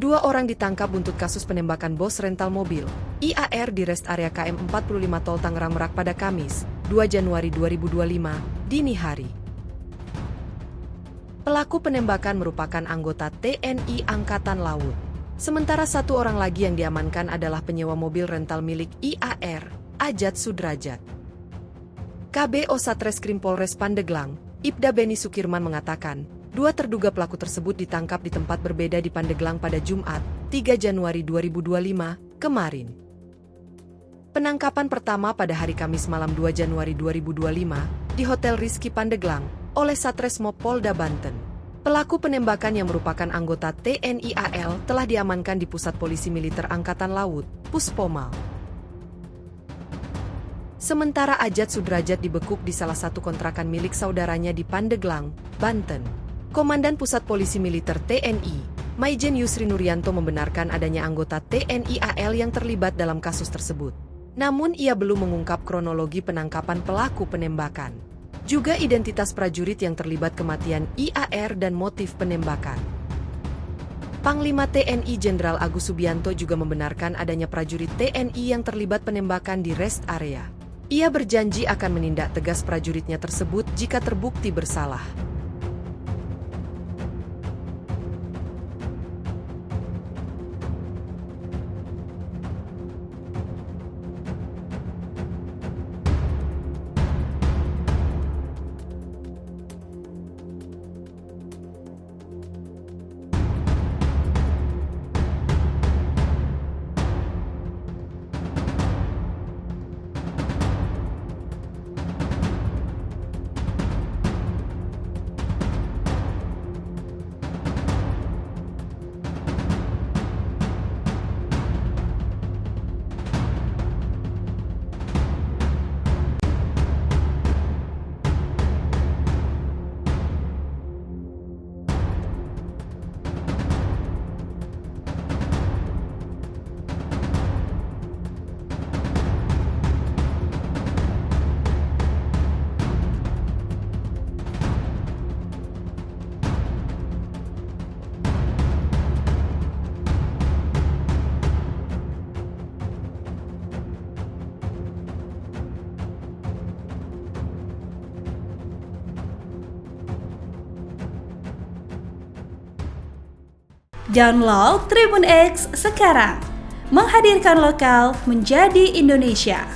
Dua orang ditangkap buntut kasus penembakan bos rental mobil, IAR di rest area KM 45 Tol Tangerang Merak pada Kamis, 2 Januari 2025, dini hari. Pelaku penembakan merupakan anggota TNI Angkatan Laut. Sementara satu orang lagi yang diamankan adalah penyewa mobil rental milik IAR, Ajat Sudrajat. KBO Satreskrim Polres Pandeglang, Ibda Beni Sukirman mengatakan, dua terduga pelaku tersebut ditangkap di tempat berbeda di Pandeglang pada Jumat, 3 Januari 2025, kemarin. Penangkapan pertama pada hari Kamis malam 2 Januari 2025, di Hotel Rizky Pandeglang, oleh Satresmob Polda Banten. Pelaku penembakan yang merupakan anggota TNI AL telah diamankan di Pusat Polisi Militer Angkatan Laut, Puspomal. Sementara Ajat Sudrajat dibekuk di salah satu kontrakan milik saudaranya di Pandeglang, Banten. Komandan Pusat Polisi Militer TNI, Maijen Yusri Nuryanto membenarkan adanya anggota TNI AL yang terlibat dalam kasus tersebut. Namun ia belum mengungkap kronologi penangkapan pelaku penembakan. Juga identitas prajurit yang terlibat kematian IAR dan motif penembakan. Panglima TNI Jenderal Agus Subianto juga membenarkan adanya prajurit TNI yang terlibat penembakan di rest area. Ia berjanji akan menindak tegas prajuritnya tersebut jika terbukti bersalah. Download Tribun X sekarang, menghadirkan lokal menjadi Indonesia.